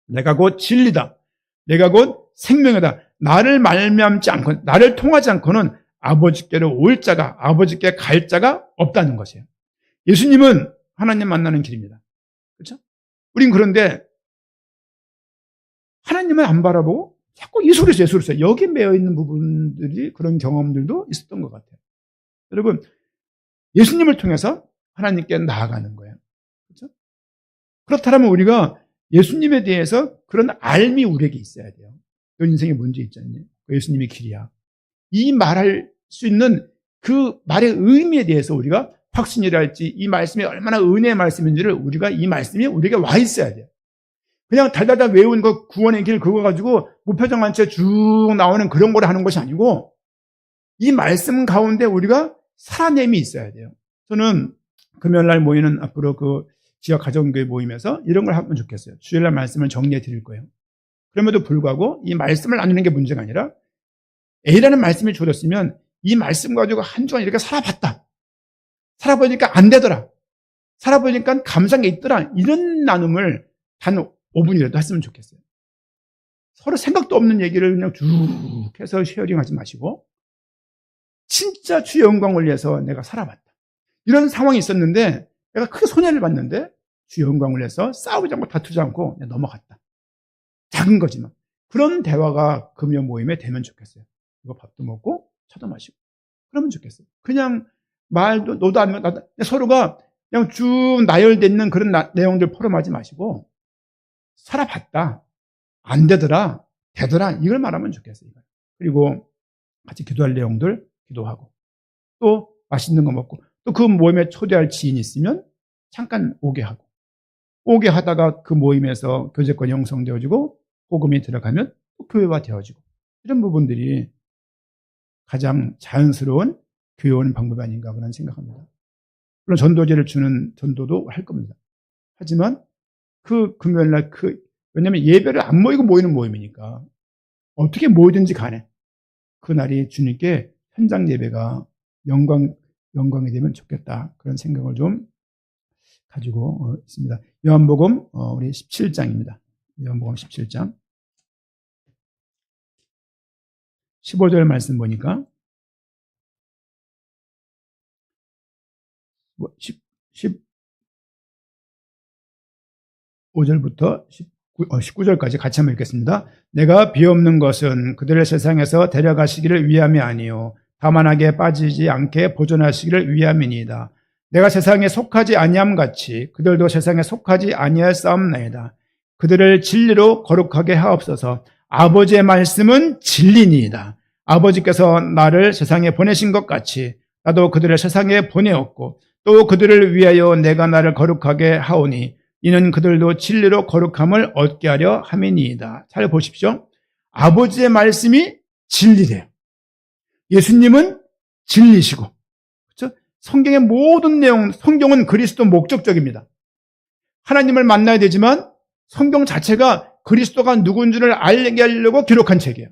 내가 곧 진리다. 내가 곧 생명이다. 나를 말미암지 않고 나를 통하지 않고는 아버지께로 올 자가 아버지께 갈 자가 없다는 것이에요. 예수님은 하나님 만나는 길입니다. 그렇죠? 우린 그런데 하나님을 안 바라보고 자꾸 예수로서 여기 매여 있는 부분들이 그런 경험들도 있었던 것 같아요. 여러분 예수님을 통해서 하나님께 나아가는 거예요. 그렇죠? 그렇다면 우리가 예수님에 대해서 그런 알미 우리에게 있어야 돼요. 너 인생에 문제 있잖니. 예수님이 길이야. 이 말할 수 있는 그 말의 의미에 대해서 우리가 확신이랄지 이 말씀이 얼마나 은혜의 말씀인지를 우리가 이 말씀이 우리에게 와 있어야 돼요. 그냥 달달달 외운 그 구원의 길 그거 가지고 무표정한 채 쭉 나오는 그런 걸 하는 것이 아니고 이 말씀 가운데 우리가 살아냄이 있어야 돼요. 저는 금요일날 모이는 앞으로 그 지역 가정교회 모임에서 이런 걸 하면 좋겠어요. 주일날 말씀을 정리해 드릴 거예요. 그럼에도 불구하고 이 말씀을 나누는 게 문제가 아니라 A라는 말씀이 주어졌으면 이 말씀 가지고 한 주간 이렇게 살아봤다. 살아보니까 안 되더라. 살아보니까 감사한 게 있더라. 이런 나눔을 단 5분이라도 했으면 좋겠어요. 서로 생각도 없는 얘기를 그냥 쭉 해서 쉐어링하지 마시고 진짜 주의 영광을 위해서 내가 살아봤다. 이런 상황이 있었는데 내가 크게 손해를 봤는데 주의 영광을 위해서 싸우지 않고 다투지 않고 그냥 넘어갔다. 작은 거지만 그런 대화가 금요 모임에 되면 좋겠어요. 이거 밥도 먹고 차도 마시고 그러면 좋겠어요. 그냥 말도 너도 안 나도 서로가 그냥 쭉 나열되는 그런 내용들 포럼하지 마시고 살아봤다. 안 되더라. 되더라. 이걸 말하면 좋겠어요. 그리고 같이 기도할 내용들 기도하고 또 맛있는 거 먹고 또 그 모임에 초대할 지인이 있으면 잠깐 오게 하고 오게 하다가 그 모임에서 교제권이 형성되어지고 복음이 들어가면 또 교회화 되어지고 이런 부분들이 가장 자연스러운 교회 오는 방법이 아닌가 그런 생각합니다. 물론 전도제를 주는 전도도 할 겁니다. 하지만 그 금요일날 왜냐하면 예배를 안 모이고 모이는 모임이니까 어떻게 모이든지 간에 그날이 주님께 현장 예배가 영광이 되면 좋겠다. 그런 생각을 좀 가지고 있습니다. 요한복음 우리 17장입니다. 요한복음 17장 15절 말씀 보니까 15절부터 19절까지 같이 한번 읽겠습니다. 내가 비옵는 것은 그들을 세상에서 데려가시기를 위함이 아니요 다만하게 빠지지 않게 보존하시기를 위함이니이다. 내가 세상에 속하지 아니함 같이 그들도 세상에 속하지 아니하였사옵나이다. 그들을 진리로 거룩하게 하옵소서. 아버지의 말씀은 진리니이다. 아버지께서 나를 세상에 보내신 것 같이 나도 그들을 세상에 보내었고 또 그들을 위하여 내가 나를 거룩하게 하오니 이는 그들도 진리로 거룩함을 얻게 하려 함이니이다. 잘 보십시오. 아버지의 말씀이 진리래요. 예수님은 진리시고, 그렇죠? 성경의 모든 내용, 성경은 그리스도 목적적입니다. 하나님을 만나야 되지만 성경 자체가 그리스도가 누군지를 알게 하려고 기록한 책이에요.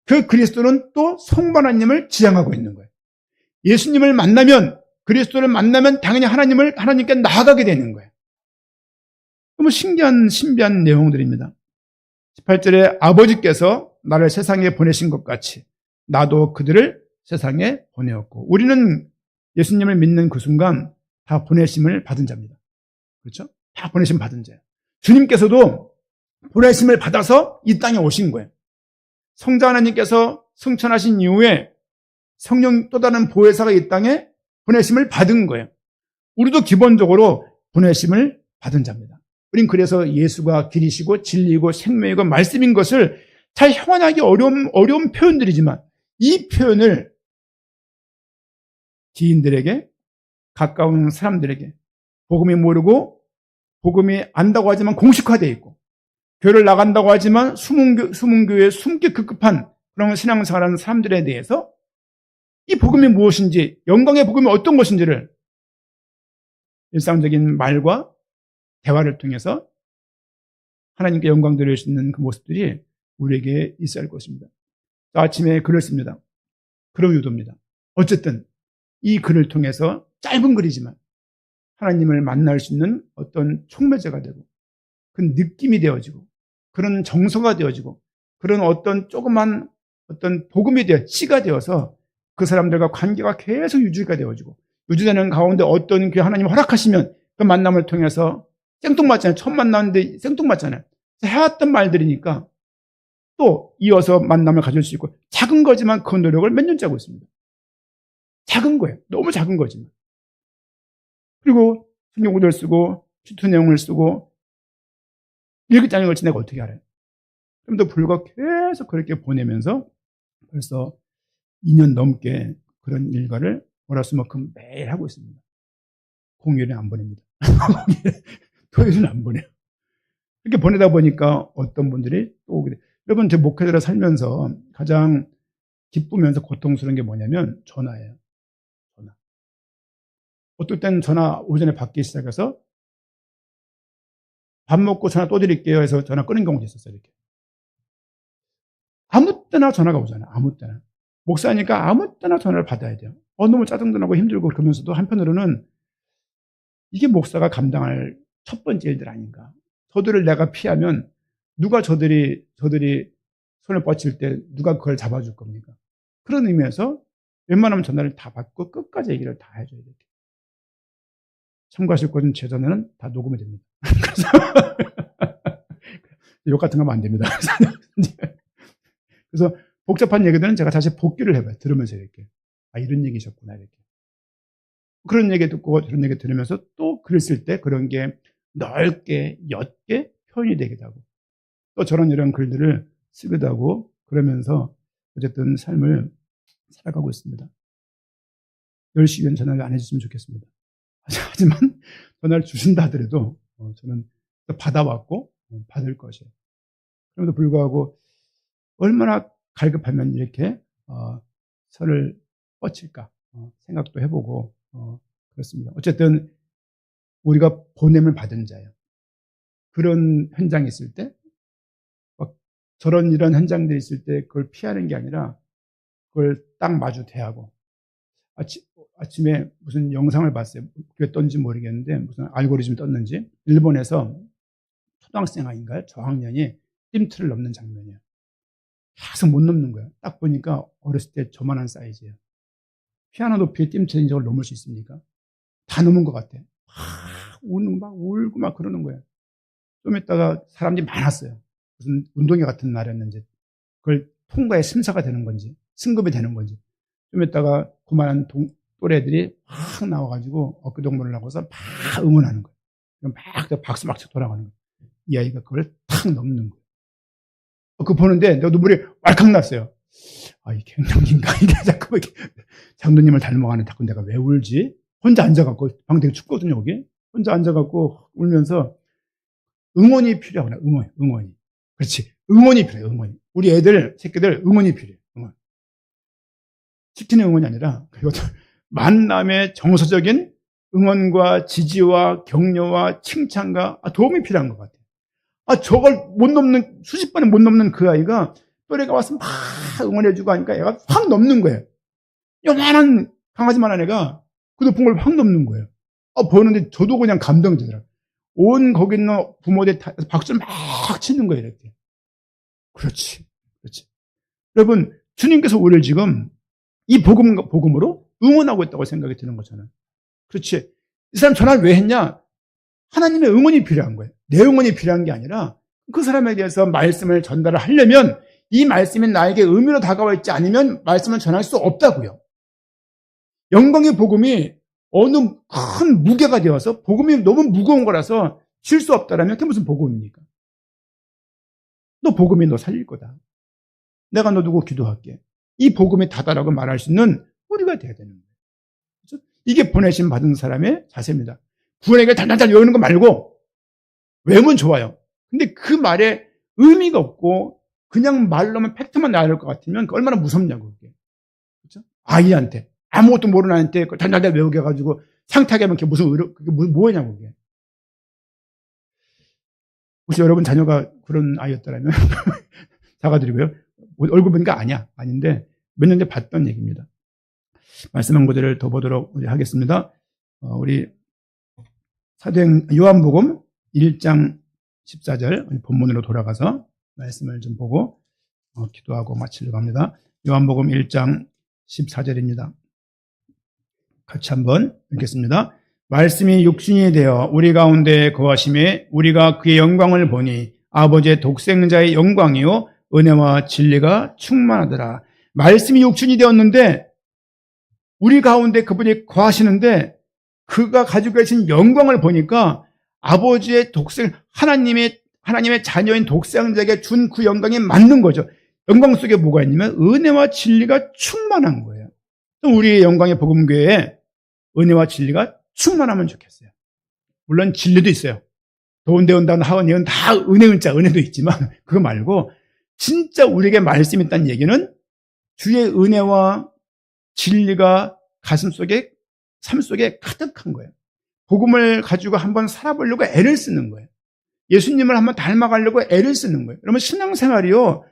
그 그리스도는 또 성부 하나님을 지향하고 있는 거예요. 예수님을 만나면, 그리스도를 만나면 당연히 하나님께 나아가게 되는 거예요. 너무 신비한 내용들입니다. 18절에 아버지께서 나를 세상에 보내신 것 같이 나도 그들을 세상에 보내었고, 우리는 예수님을 믿는 그 순간 다 보내심을 받은 자입니다. 그렇죠? 다 보내심 받은 자예요. 주님께서도 보내심을 받아서 이 땅에 오신 거예요. 성자 하나님께서 승천하신 이후에 성령 또 다른 보혜사가 이 땅에 보내심을 받은 거예요. 우리도 기본적으로 보내심을 받은 자입니다. 우린 그래서 예수가 길이시고 진리이고 생명이고 말씀인 것을 잘 형언하기 어려운 표현들이지만 이 표현을 지인들에게, 가까운 사람들에게, 복음이 모르고 복음이 안다고 하지만 공식화되어 있고 교회를 나간다고 하지만 숨은교회에 숨기 급급한 그런 신앙생활하는 사람들에 대해서 이 복음이 무엇인지, 영광의 복음이 어떤 것인지를 일상적인 말과 대화를 통해서 하나님께 영광 드릴 수 있는 그 모습들이 우리에게 있어야 할 것입니다. 아침에 글을 씁니다. 그런 의도입니다. 어쨌든 이 글을 통해서 짧은 글이지만 하나님을 만날 수 있는 어떤 촉매제가 되고 그 느낌이 되어지고 그런 정서가 되어지고 그런 어떤 조그만 어떤 복음이 씨가 되어서 그 사람들과 관계가 계속 유지가 되어지고 유지되는 가운데 어떤 그 하나님이 허락하시면 그 만남을 통해서 생뚱맞잖아요. 처음 만났는데 생뚱맞잖아요. 해왔던 말들이니까 또 이어서 만남을 가질 수 있고 작은 거지만 그 노력을 몇 년째 하고 있습니다. 작은 거예요. 너무 작은 거지만. 그리고 성경 구절을 쓰고 슈트 내용을 쓰고 일기장에 걸치 내가 어떻게 알아요? 그럼에도 불구하고 계속 그렇게 보내면서 벌써 2년 넘게 그런 일과를 월화수목금 매일 하고 있습니다. 공휴일은 안 보냅니다. 토요일은 안 보내요. 이렇게 보내다 보니까 어떤 분들이 또 그래. 여러분, 제 목회자로 살면서 가장 기쁘면서 고통스러운 게 뭐냐면 전화예요. 전화. 어떨 땐 전화 오전에 받기 시작해서 밥 먹고 전화 또 드릴게요 해서 전화 끊은 경우도 있었어요. 이렇게. 아무 때나 전화가 오잖아요. 아무 때나. 목사니까 아무 때나 전화를 받아야 돼요. 너무 짜증도 나고 힘들고 그러면서도 한편으로는 이게 목사가 감당할 첫 번째 일들 아닌가. 저들을 내가 피하면 누가 저들이 손을 뻗칠 때 누가 그걸 잡아줄 겁니까? 그런 의미에서 웬만하면 전화를 다 받고 끝까지 얘기를 다 해줘야 돼요. 참고하실 것은 제 전화는 다 녹음이 됩니다. 욕 같은 거 하면 안 됩니다. 그래서 복잡한 얘기들은 제가 다시 복기를 해봐요. 들으면서 이렇게. 이런 얘기셨구나, 이렇게. 그런 얘기 듣고 저런 얘기 들으면서 또 글을 쓸 때 그런 게 넓게, 옅게 표현이 되기도 하고 또 저런 이런 글들을 쓰기도 하고 그러면서 어쨌든 삶을 살아가고 있습니다. 10시간 전화를 안 해주시면 좋겠습니다. 하지만 전화를 주신다 하더라도 저는 받아왔고 받을 것이에요. 그럼에도 불구하고 얼마나 갈급하면 이렇게 선을 뻗칠까 생각도 해보고 그렇습니다. 어쨌든 우리가 보냄을 받은 자예요. 그런 현장이 있을 때 저런 이런 현장들이 있을 때 그걸 피하는 게 아니라 그걸 딱 마주 대하고 아침에 무슨 영상을 봤어요. 그게 떴는지 모르겠는데 무슨 알고리즘이 떴는지 일본에서 초등학생 아닌가요? 저학년이 띠틀을 넘는 장면이에요. 계속 못 넘는 거예요. 딱 보니까 어렸을 때 저만한 사이즈예요. 피아노 높이의 띠틀 인적을 넘을 수 있습니까? 다 넘은 것 같아. 막 울고 막 그러는 거예요. 좀 있다가 사람들이 많았어요. 무슨 운동회 같은 날이었는지 그걸 통과에 심사가 되는 건지 승급이 되는 건지 좀 있다가 그만한 또래들이 확 나와가지고 어깨동무를 하고서 막 응원하는 거예요. 막 박수 막 치고 돌아가는 거예요. 이 아이가 그걸 탁 넘는 거예요. 그거 보는데 내가 눈물이 왈칵 났어요. 이게 갱년기인가? 이게 자꾸 이렇게 장로님을 닮아가는 자꾸 내가 왜 울지? 혼자 앉아갖고 방 되게 춥거든요, 여기. 혼자 앉아갖고 울면서 응원이 필요하구나. 응원이. 그렇지. 응원이 필요해요. 응원이. 우리 새끼들 응원이 필요해요. 응원. 시키는 응원이 아니라 그것도 만남의 정서적인 응원과 지지와 격려와 칭찬과 도움이 필요한 것 같아요. 저걸 못 넘는 수십 번에 못 넘는 그 아이가 또래가 와서 막 응원해주고 하니까 애가 확 넘는 거예요. 요만한 강아지만한 애가 그 높은 걸 확 넘는 거예요. 보는데 저도 그냥 감동이 되더라고요. 온 거기 있는 부모들 박수를 막 치는 거예요, 이렇게. 그렇지. 여러분, 주님께서 우리를 지금 이 복음으로 응원하고 있다고 생각이 드는 거잖아요. 그렇지. 이 사람 전화를 왜 했냐? 하나님의 응원이 필요한 거예요. 내 응원이 필요한 게 아니라 그 사람에 대해서 말씀을 전달을 하려면 이 말씀이 나에게 의미로 다가와 있지 않으면 말씀을 전할 수 없다고요. 영광의 복음이 어느 큰 무게가 되어서 복음이 너무 무거운 거라서 쉴 수 없다라면 그게 무슨 복음입니까? 너 복음이 너 살릴 거다. 내가 너 두고 기도할게. 이 복음이 다다라고 말할 수 있는 우리가 돼야 되는 거예요. 그렇죠? 이게 보내심 받은 사람의 자세입니다. 구원에게 단단단 외우는 거 말고 외우면 좋아요. 근데 그 말에 의미가 없고 그냥 말로만 팩트만 나올 것 같으면 얼마나 무섭냐고 그게. 그렇죠? 아이한테 아무것도 모르는 아이한테 단단단 외우게 해가지고 상타게 하면 그게 그게 뭐냐고 그게. 혹시 여러분 자녀가 그런 아이였다면 사과드리고요. 얼굴 보니까 아닌데 몇 년 전에 봤던 얘기입니다. 말씀한 그대를 더 보도록 하겠습니다. 우리 사도행 요한복음 1장 14절 본문으로 돌아가서 말씀을 좀 보고 기도하고 마치려고 합니다. 요한복음 1장 14절입니다. 같이 한번 읽겠습니다. 말씀이 육신이 되어 우리 가운데 거하심에 우리가 그의 영광을 보니 아버지의 독생자의 영광이요 은혜와 진리가 충만하더라. 말씀이 육신이 되었는데 우리 가운데 그분이 거하시는데 그가 가지고 계신 영광을 보니까 아버지의 하나님의 자녀인 독생자에게 준 그 영광이 맞는 거죠. 영광 속에 뭐가 있냐면 은혜와 진리가 충만한 거예요. 우리의 영광의 복음교회에 은혜와 진리가 충만하면 좋겠어요. 물론 진리도 있어요. 도운데 온다는 하원이은 다 은혜자, 은혜도 있지만 그거 말고 진짜 우리에게 말씀이 있다는 얘기는 주의 은혜와 진리가 가슴 속에, 삶 속에 가득한 거예요. 복음을 가지고 한번 살아보려고 애를 쓰는 거예요. 예수님을 한번 닮아가려고 애를 쓰는 거예요. 여러분, 신앙생활이요,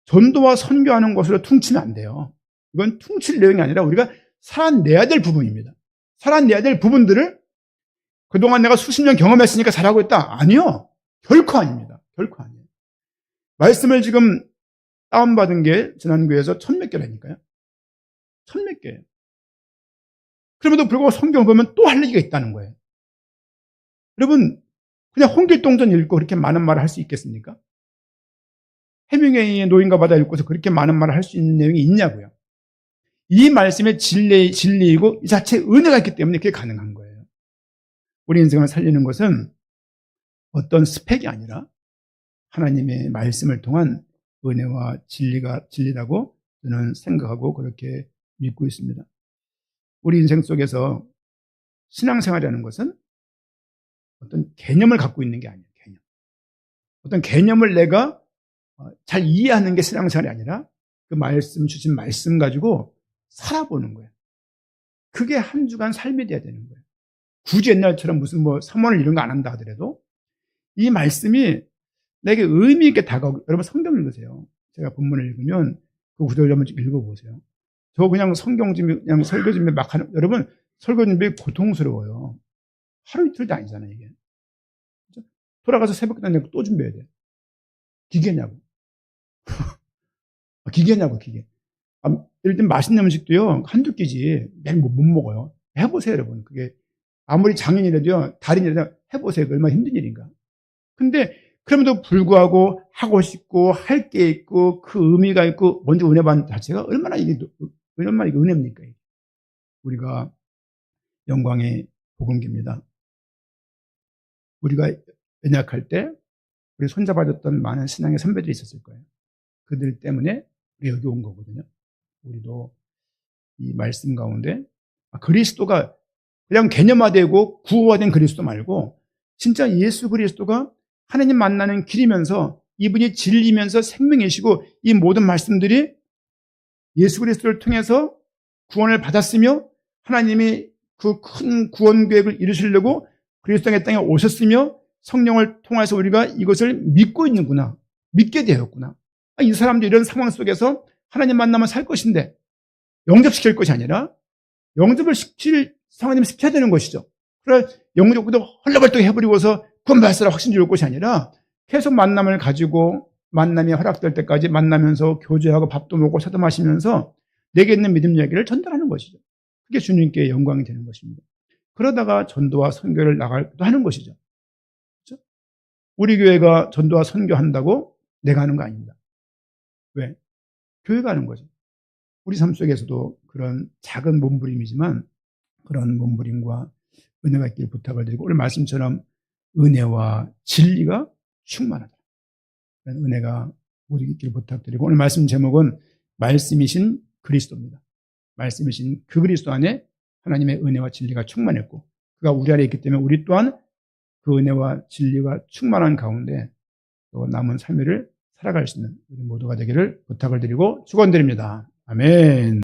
전도와 선교하는 것으로 퉁치면 안 돼요. 이건 퉁칠 내용이 아니라 우리가 살아내야 될 부분입니다. 살아내야 될 부분들을 그동안 내가 수십 년 경험했으니까 잘하고 있다. 아니요. 결코 아닙니다. 결코 아니에요. 말씀을 지금 다운받은 게 지난교회에서 1000몇 개라니까요. 1000몇 개예요. 그럼에도 불구하고 성경을 보면 또 할 얘기가 있다는 거예요. 여러분, 그냥 홍길동전 읽고 그렇게 많은 말을 할 수 있겠습니까? 해밍웨이의 노인과 바다 읽고서 그렇게 많은 말을 할 수 있는 내용이 있냐고요. 이 말씀의 진리이고 이 자체의 은혜가 있기 때문에 그게 가능한 거예요. 우리 인생을 살리는 것은 어떤 스펙이 아니라 하나님의 말씀을 통한 은혜와 진리라고 저는 생각하고 그렇게 믿고 있습니다. 우리 인생 속에서 신앙생활이라는 것은 어떤 개념을 갖고 있는 게 아니에요. 개념. 어떤 개념을 내가 잘 이해하는 게 신앙생활이 아니라 그 말씀, 주신 말씀 가지고 살아보는 거예요. 그게 한 주간 삶이 돼야 되는 거예요. 굳이 옛날처럼 무슨 서문을 이런 거 안 한다 하더라도 이 말씀이 내게 의미 있게 다가오고, 여러분 성경 읽으세요. 제가 본문을 읽으면 그 구절을 한번 읽어보세요. 저 그냥 성경 준비, 그냥 설교 준비 막 하는, 여러분 설교 준비 고통스러워요. 하루 이틀도 아니잖아요, 이게. 돌아가서 새벽 다니고 또 준비해야 돼. 기계냐고. 기계냐고, 기계. 예를 들면 맛있는 음식도요, 한두 끼지 매일 못 먹어요. 해보세요, 여러분. 그게 아무리 장인이라도요, 달인이라도 해보세요. 얼마나 힘든 일인가. 근데 그럼에도 불구하고 하고 싶고 할 게 있고 그 의미가 있고 먼저 은혜 받는 자체가 얼마나 이게 은혜입니까? 우리가 영광의 복음기입니다. 우리가 연약할 때 우리 손잡아줬던 많은 신앙의 선배들이 있었을 거예요. 그들 때문에 우리 여기 온 거거든요. 우리도 이 말씀 가운데 그리스도가 그냥 개념화되고 구호화된 그리스도 말고 진짜 예수 그리스도가 하나님 만나는 길이면서 이분이 진리면서 생명이시고 이 모든 말씀들이 예수 그리스도를 통해서 구원을 받았으며 하나님이 그 큰 구원 계획을 이루시려고 그리스도의 땅에 오셨으며 성령을 통해서 우리가 이것을 믿고 있는구나. 믿게 되었구나. 이 사람도 이런 상황 속에서 하나님 만나면 살 것인데 영접시킬 것이 아니라 영접을 하나님 시켜야 되는 것이죠. 그래 영접도 헐레벌떡 해버리고서 구원받으라 확신 줄 것이 아니라 계속 만남을 가지고 만남이 허락될 때까지 만나면서 교제하고 밥도 먹고 차도 마시면서 내게 있는 믿음 이야기를 전달하는 것이죠. 그게 주님께 영광이 되는 것입니다. 그러다가 전도와 선교를 나가기도 하는 것이죠. 그렇죠? 우리 교회가 전도와 선교한다고 내가 하는 거 아닙니다. 왜? 교회가 하는 거죠. 우리 삶 속에서도 그런 작은 몸부림이지만 그런 몸부림과 은혜가 있기를 부탁을 드리고 오늘 말씀처럼 은혜와 진리가 충만하다. 그런 은혜가 우리에게 있기를 부탁드리고 오늘 말씀 제목은 말씀이신 그리스도입니다. 말씀이신 그 그리스도 안에 하나님의 은혜와 진리가 충만했고 그가 우리 안에 있기 때문에 우리 또한 그 은혜와 진리가 충만한 가운데 또 남은 삶을 살아갈 수 있는 우리 모두가 되기를 부탁을 드리고 축원드립니다. 아멘.